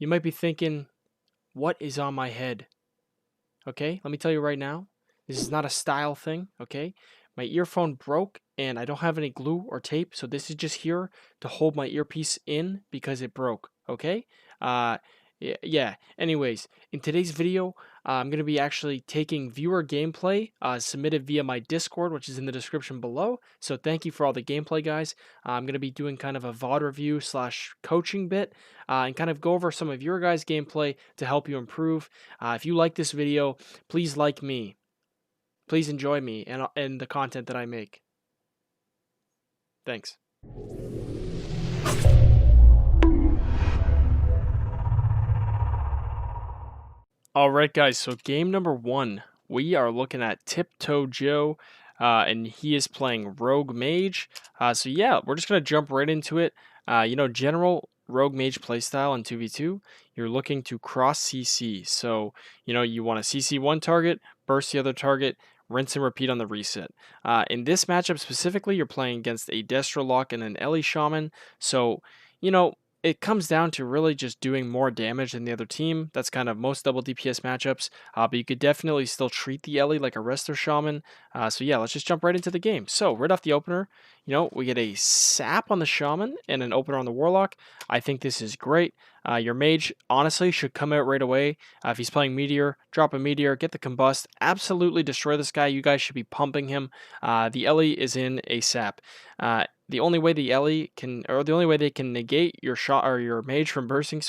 you might be thinking, what is on my head? Okay, let me tell you right now, this is not a style thing, okay? My earphone broke and I don't have any glue or tape, so this is just here to hold my earpiece in because it broke, okay? Uh, yeah. Anyways, in today's video, I'm going to be actually taking viewer gameplay submitted via my Discord, which is in the description below. So thank you for all the gameplay, guys. I'm going to be doing kind of a VOD review slash coaching bit and kind of go over some of your guys' gameplay to help you improve. If you like this video, please like me. Please enjoy me and the content that I make. Thanks. Alright guys, so game number 1, we are looking at Tiptoe Joe, and he is playing Rogue Mage. So yeah, we're just going to jump right into it. General Rogue Mage playstyle in 2v2, you're looking to cross CC. So, you want to CC one target, burst the other target, rinse and repeat on the reset. In this matchup specifically, you're playing against a Destro Lock and an Ellie Shaman. So, it comes down to really just doing more damage than the other team. That's kind of most double DPS matchups, but you could definitely still treat the Ellie like a Resto Shaman. So yeah, let's just jump right into the game. So right off the opener, we get a Sap on the Shaman and an opener on the Warlock. I think this is great. Your Mage, honestly, should come out right away. If he's playing Meteor, drop a Meteor, get the Combust, absolutely destroy this guy. You guys should be pumping him. The Ellie is in a Sap. The only way the only way they can negate your shot or your mage from bursting,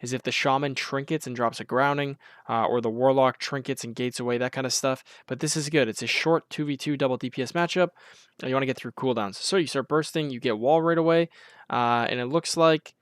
is if the shaman trinkets and drops a grounding, or the warlock trinkets and gates away, that kind of stuff. But this is good. It's a short 2v2 double DPS matchup. You want to get through cooldowns. So you start bursting, you get wall right away, and it looks like,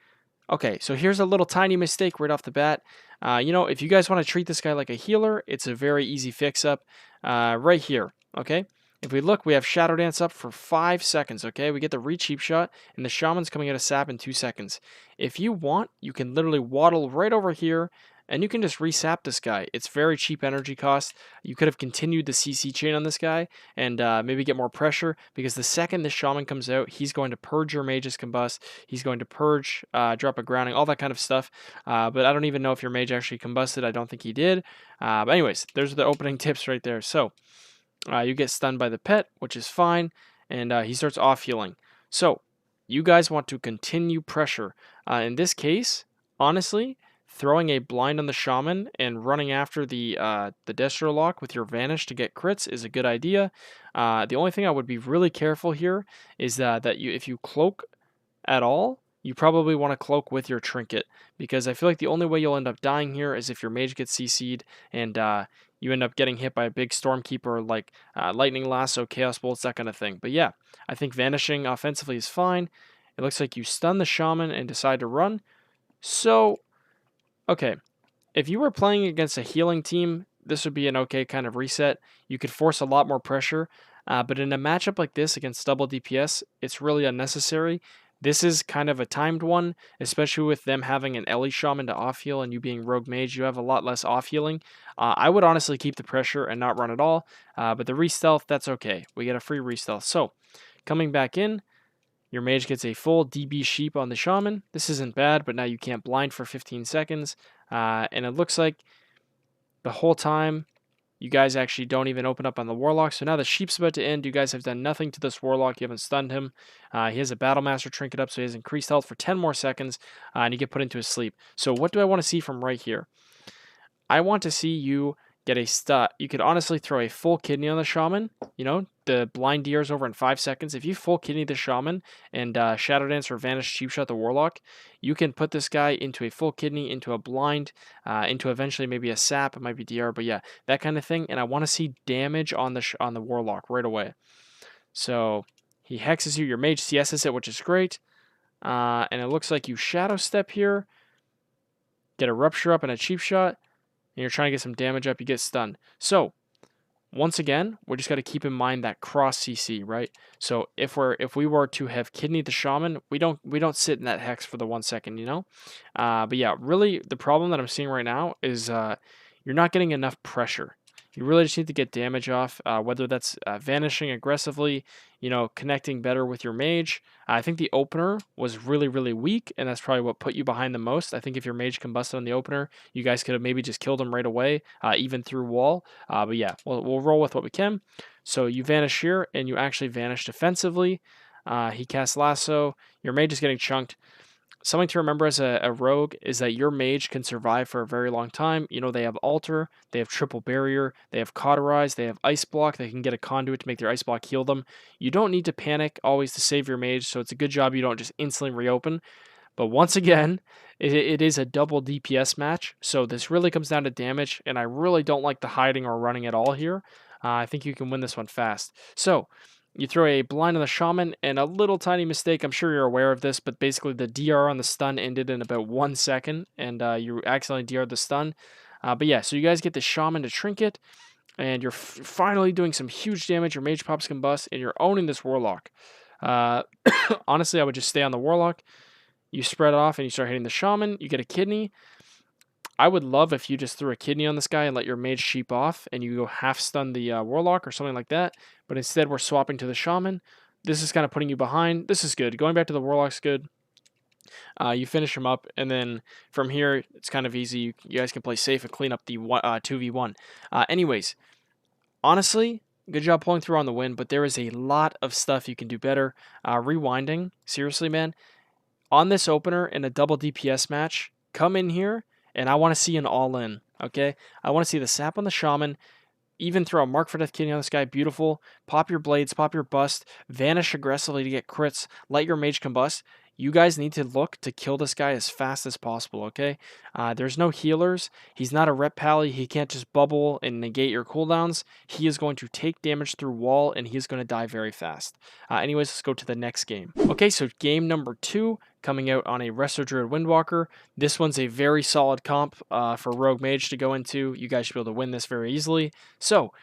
okay, so here's a little tiny mistake right off the bat. If you guys want to treat this guy like a healer, it's a very easy fix-up right here, okay? If we look, we have Shadow Dance up for 5 seconds, okay? We get the re-cheap shot, and the Shaman's coming out of sap in 2 seconds. If you want, you can literally waddle right over here, and you can just re-sap this guy. It's very cheap energy cost. You could have continued the CC chain on this guy, and maybe get more pressure, because the second the Shaman comes out, he's going to purge your Mage's Combust, he's going to purge, drop a grounding, all that kind of stuff. But I don't even know if your Mage actually combusted. I don't think he did. But anyways, there's the opening tips right there. So, you get stunned by the pet, which is fine, and he starts off healing. So, you guys want to continue pressure. In this case, honestly, throwing a blind on the shaman and running after the Destro Lock with your Vanish to get crits is a good idea. The only thing I would be really careful here is that if you cloak at all, you probably want to cloak with your trinket, because I feel like the only way you'll end up dying here is if your mage gets CC'd and you end up getting hit by a big Stormkeeper like Lightning Lasso, Chaos Bolts, that kind of thing. But yeah, I think vanishing offensively is fine. It looks like you stun the Shaman and decide to run. So, okay, if you were playing against a healing team, this would be an okay kind of reset. You could force a lot more pressure, but in a matchup like this against double DPS, it's really unnecessary. This is kind of a timed one, especially with them having an Ellie Shaman to off-heal and you being Rogue Mage. You have a lot less off-healing. I would honestly keep the pressure and not run at all, but the re-stealth, that's okay. We get a free re-stealth. So, coming back in, your Mage gets a full DB Sheep on the Shaman. This isn't bad, but now you can't blind for 15 seconds. And it looks like the whole time you guys actually don't even open up on the Warlock. So now the Sheep's about to end. You guys have done nothing to this Warlock. You haven't stunned him. He has a Battlemaster trinket up, so he has increased health for 10 more seconds, and you get put into his sleep. So what do I want to see from right here? I want to see you get a stat. You could honestly throw a full kidney on the Shaman. The blind deer is over in 5 seconds. If you full kidney the Shaman and Shadow Dance or Vanish Cheap Shot the Warlock, you can put this guy into a full kidney, into a blind, into eventually maybe a sap. It might be DR, but yeah, that kind of thing. And I want to see damage on the Warlock right away. So he hexes you. Your Mage CS's it, which is great. And it looks like you Shadow Step here, get a Rupture up and a Cheap Shot, and you're trying to get some damage up. You get stunned. So once again, we just got to keep in mind that cross CC, right? So if we were to have kidneyed the Shaman, we don't sit in that hex for the 1 second, But yeah, really the problem that I'm seeing right now is you're not getting enough pressure. You really just need to get damage off, whether that's vanishing aggressively, connecting better with your mage. I think the opener was really, really weak, and that's probably what put you behind the most. I think if your mage combusted on the opener, you guys could have maybe just killed him right away, even through wall. But yeah, we'll roll with what we can. So you vanish here, and you actually vanish defensively. He casts lasso. Your mage is getting chunked. Something to remember as a rogue is that your mage can survive for a very long time. They have altar, they have triple barrier, they have cauterize, they have ice block. They can get a conduit to make their ice block heal them. You don't need to panic always to save your mage, so it's a good job you don't just instantly reopen. But once again, it is a double DPS match, so this really comes down to damage, and I really don't like the hiding or running at all here. I think you can win this one fast. So, you throw a blind on the shaman, and a little tiny mistake, I'm sure you're aware of this, but basically the DR on the stun ended in about 1 second, and you accidentally DR'd the stun. But yeah, so you guys get the shaman to trinket, and you're finally doing some huge damage. Your mage pops combust, and you're owning this warlock. Honestly, I would just stay on the warlock. You spread off and you start hitting the shaman. You get a kidney. I would love if you just threw a kidney on this guy and let your mage sheep off and you go half stun the warlock or something like that. But instead, we're swapping to the shaman. This is kind of putting you behind. This is good. Going back to the warlock's good. You finish him up, and then from here, it's kind of easy. You guys can play safe and clean up the 2v1. Anyways, honestly, good job pulling through on the win, but there is a lot of stuff you can do better. Rewinding, seriously, man. On this opener in a double DPS match, come in here and I want to see an all-in, okay? I want to see the sap on the shaman, even throw a mark for death kidney on this guy, beautiful. Pop your blades, pop your bust, vanish aggressively to get crits, let your mage combust. You guys need to look to kill this guy as fast as possible, okay? There's no healers. He's not a rep pally. He can't just bubble and negate your cooldowns. He is going to take damage through wall, and he's going to die very fast. Anyways, let's go to the next game. Okay, so game number 2, coming out on a Resto Druid Windwalker. This one's a very solid comp for Rogue Mage to go into. You guys should be able to win this very easily. So,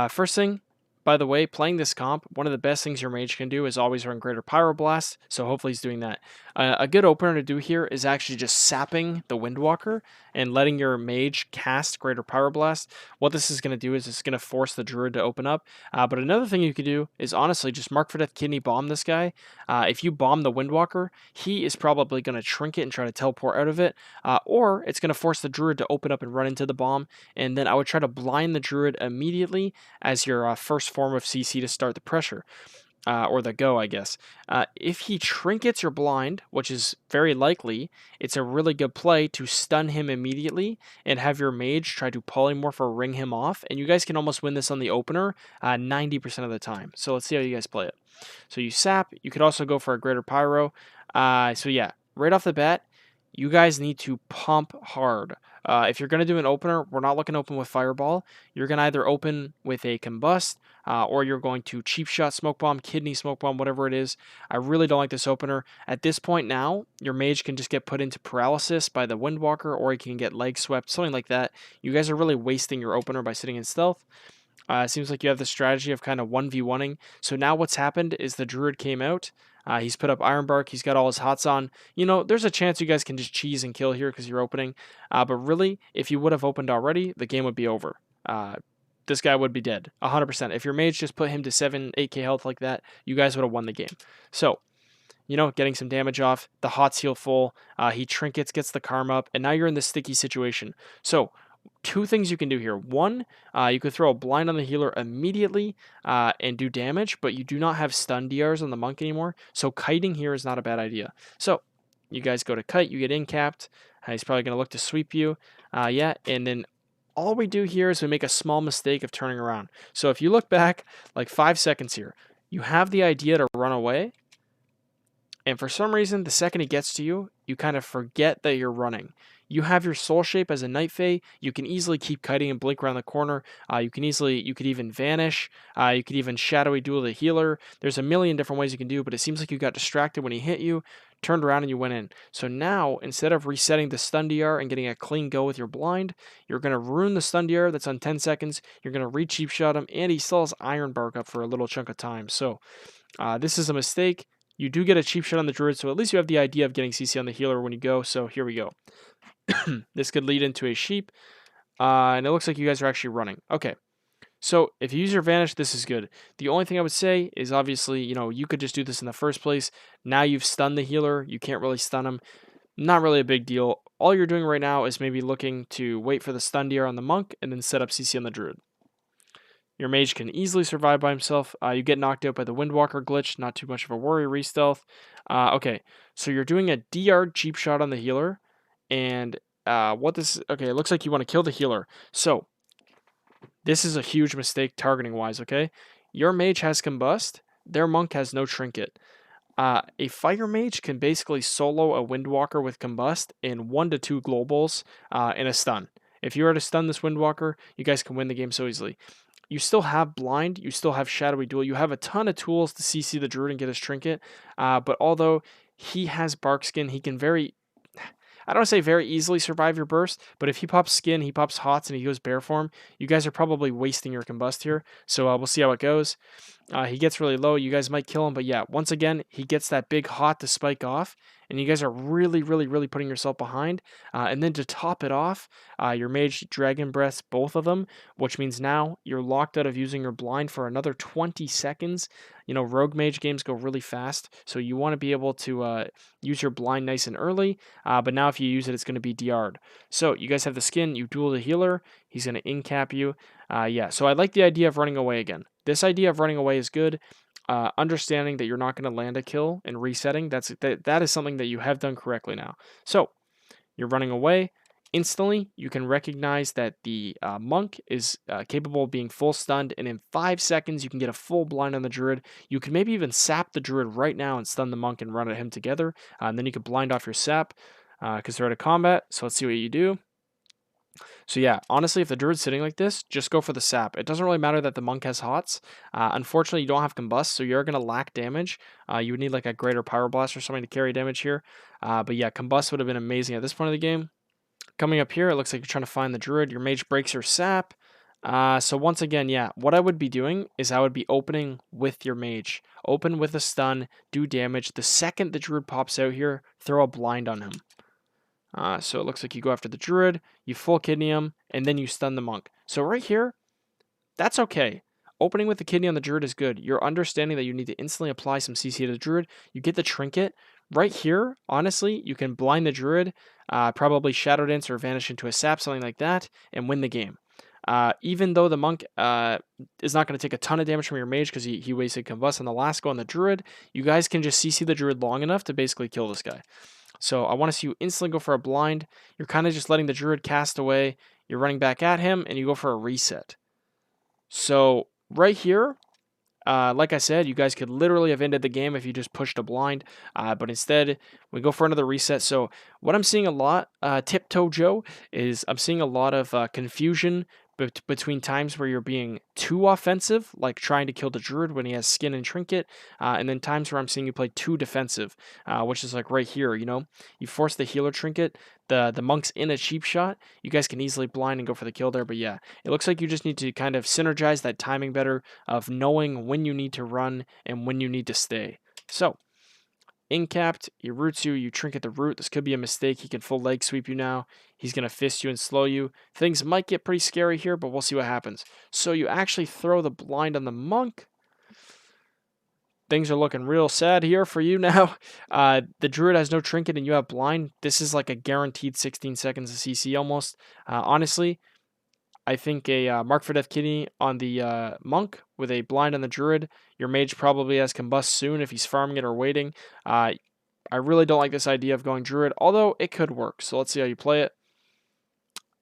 first thing, by the way, playing this comp, one of the best things your mage can do is always run Greater Pyroblast, so hopefully he's doing that. A good opener to do here is actually just sapping the Windwalker and letting your mage cast Greater Pyroblast. What this is going to do is it's going to force the Druid to open up. But another thing you could do is honestly just Mark for Death Kidney bomb this guy. If you bomb the Windwalker, he is probably going to trinket and try to teleport out of it, or it's going to force the Druid to open up and run into the bomb, and then I would try to blind the Druid immediately as your first form of CC to start the pressure. Or the go, I guess. If he trinkets your blind, which is very likely, it's a really good play to stun him immediately and have your mage try to polymorph or ring him off, and you guys can almost win this on the opener 90% of the time. So let's see how you guys play it. So you sap. You could also go for a Greater Pyro. So yeah, right off the bat, you guys need to pump hard. If you're going to do an opener, we're not looking to open with Fireball. You're going to either open with a Combust, or you're going to Cheap Shot Smoke Bomb, Kidney Smoke Bomb, whatever it is. I really don't like this opener. At this point now, your mage can just get put into Paralysis by the Windwalker, or he can get Leg Swept, something like that. You guys are really wasting your opener by sitting in Stealth. It seems like you have the strategy of kind of 1v1ing. So now what's happened is the Druid came out. He's put up Ironbark. He's got all his hots on. There's a chance you guys can just cheese and kill here because you're opening. But really, if you would have opened already, the game would be over. This guy would be dead, 100%. If your mage just put him to 8k health like that, you guys would have won the game. So, getting some damage off. The hots heal full. He trinkets, gets the karma up, and now you're in this sticky situation. So, 2 things you can do here. One, you could throw a blind on the healer immediately and do damage, but you do not have stun DRs on the monk anymore, so kiting here is not a bad idea. So you guys go to kite, you get incapped. He's probably going to look to sweep you. Yeah, and then all we do here is we make a small mistake of turning around. So if you look back like 5 seconds here, you have the idea to run away, and for some reason, the second he gets to you, you kind of forget that you're running. You have your soul shape as a Night Fae. You can easily keep kiting and blink around the corner. You could even vanish. You could even shadowy duel the healer. There's a million different ways you can do, but it seems like you got distracted when he hit you, turned around, and you went in. So now, instead of resetting the stun DR and getting a clean go with your blind, you're going to ruin the stun DR that's on 10 seconds. You're going to re-cheap shot him, and he still has Iron Bark up for a little chunk of time. So this is a mistake. You do get a cheap shot on the Druid, so at least you have the idea of getting CC on the healer when you go. So here we go. This could lead into a sheep, and it looks like you guys are actually running. Okay, So if you use your Vanish, this is good. The only thing I would say is obviously, you could just do this in the first place. Now you've stunned the healer. You can't really stun him. Not really a big deal. All you're doing right now is maybe looking to wait for the stun DR on the monk and then set up CC on the druid. Your mage can easily survive by himself. You get knocked out by the Windwalker glitch. Not too much of a worry. Re-stealth. Okay, so you're doing a DR cheap shot on the healer. And okay, it looks like you want to kill the healer. So this is a huge mistake targeting wise, okay? Your mage has combust, their monk has no trinket. A fire mage can basically solo a Windwalker with combust in 1 to 2 globals in a stun. If you were to stun this Windwalker, you guys can win the game so easily. You still have blind, you still have shadowy duel, you have a ton of tools to CC the druid and get his trinket. But although he has bark skin, he can I don't want to say very easily survive your burst, but if he pops skin, he pops hots, and he goes bear form, you guys are probably wasting your combust here. So we'll see how it goes. He gets really low. You guys might kill him, but yeah, once again, he gets that big hot to spike off, and you guys are really, really, really putting yourself behind. And then to top it off, your mage dragon breaths both of them, which means now you're locked out of using your blind for another 20 seconds. Rogue mage games go really fast, so you want to be able to use your blind nice and early. But now if you use it, it's going to be DR'd. So you guys have the skin. You duel the healer. He's going to incap you. Yeah, so I like the idea of running away again. This idea of running away is good. Understanding that you're not going to land a kill and resetting, that is something that you have done correctly now. So you're running away. Instantly, you can recognize that the monk is capable of being full stunned, and in 5 seconds, you can get a full blind on the druid. You can maybe even sap the druid right now and stun the monk and run at him together. And then you can blind off your sap because they're out of combat. So let's see what you do. So yeah, honestly, if the druid's sitting like this, just go for the sap. It doesn't really matter that the monk has hots. Unfortunately, you don't have combust, so you're going to lack damage. You would need like a greater pyroblast or something to carry damage here. But yeah, combust would have been amazing at this point of the game. Coming up here, it looks like you're trying to find the druid. Your mage breaks your sap. So once again, yeah, what I would be doing is I would be opening with your mage. Open with a stun, do damage. The second the druid pops out here, throw a blind on him. So it looks like you go after the druid, you full kidney him, and then you stun the monk. So right here, that's okay. Opening with the kidney on the druid is good. You're understanding that you need to instantly apply some CC to the druid. You get the trinket. Right here, honestly, you can blind the druid, probably Shadow Dance or Vanish into a sap, something like that, and win the game. Even though the monk is not going to take a ton of damage from your mage because he wasted combust on the last go on the druid, you guys can just CC the druid long enough to basically kill this guy. So I want to see you instantly go for a blind. You're kind of just letting the druid cast away. You're running back at him, and you go for a reset. So right here, like I said, you guys could literally have ended the game if you just pushed a blind, but instead we go for another reset. So what I'm seeing a lot, Tiptoe Joe, is I'm seeing a lot of confusion between times where you're being too offensive, like trying to kill the druid when he has skin and trinket, and then times where I'm seeing you play too defensive, which is like right here, you force the healer trinket, the monk's in a cheap shot, you guys can easily blind and go for the kill there, but yeah, it looks like you just need to kind of synergize that timing better of knowing when you need to run and when you need to stay. So, incapped, he roots you, you trinket the root. This could be a mistake. He can full leg sweep you now. He's going to fist you and slow you. Things might get pretty scary here, but we'll see what happens. So you actually throw the blind on the monk. Things are looking real sad here for you now. The druid has no trinket and you have blind. This is like a guaranteed 16 seconds of CC almost. Honestly, I think a Mark for Death Kidney on the monk with a blind on the druid. Your mage probably has combust soon if he's farming it or waiting. I really don't like this idea of going druid, although it could work. So let's see how you play it.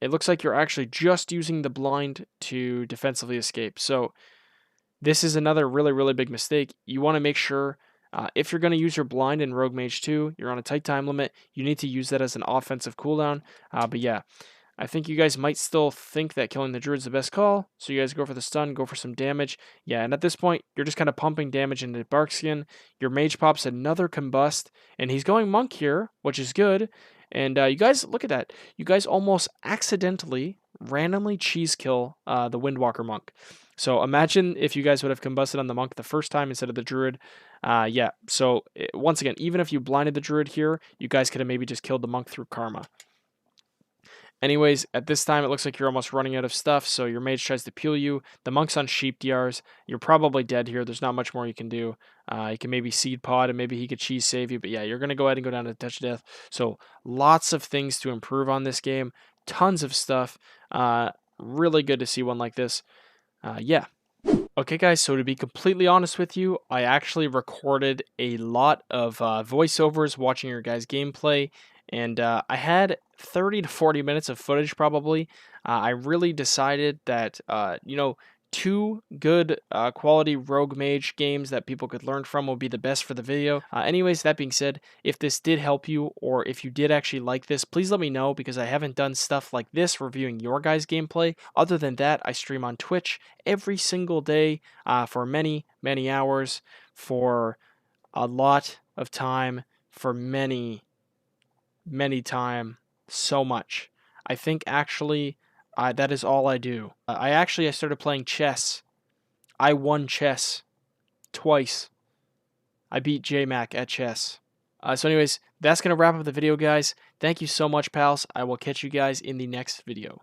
It looks like you're actually just using the blind to defensively escape. So this is another really, really big mistake. You want to make sure if you're going to use your blind in Rogue Mage 2, you're on a tight time limit. You need to use that as an offensive cooldown. But yeah, I think you guys might still think that killing the druid's the best call, so you guys go for the stun, go for some damage. Yeah, and at this point, you're just kind of pumping damage into Barkskin. Your mage pops another combust, and he's going monk here, which is good. And you guys, look at that. You guys almost accidentally, randomly cheese kill the Windwalker monk. So imagine if you guys would have combusted on the monk the first time instead of the druid. Yeah, so once again, even if you blinded the druid here, you guys could have maybe just killed the monk through karma. Anyways, at this time, it looks like you're almost running out of stuff, so your mage tries to peel you. The monk's on sheep DRs. You're probably dead here. There's not much more you can do. You can maybe seed pod, and maybe he could cheese save you. But yeah, you're going to go ahead and go down to the touch of death. So lots of things to improve on this game. Tons of stuff. Really good to see one like this. Yeah. Okay, guys, so to be completely honest with you, I actually recorded a lot of voiceovers watching your guys' gameplay, and I had 30 to 40 minutes of footage probably. I really decided that, two good quality Rogue Mage games that people could learn from will be the best for the video. Anyways, that being said, if this did help you, or if you did actually like this, please let me know, because I haven't done stuff like this reviewing your guys' gameplay. Other than that, I stream on Twitch every single day for many, many hours, for a lot of time, for many, many time, so much. I think actually that is all I do. I started playing chess. I won chess twice. I beat JMac at chess. So anyways, that's going to wrap up the video, guys. Thank you so much, pals. I will catch you guys in the next video.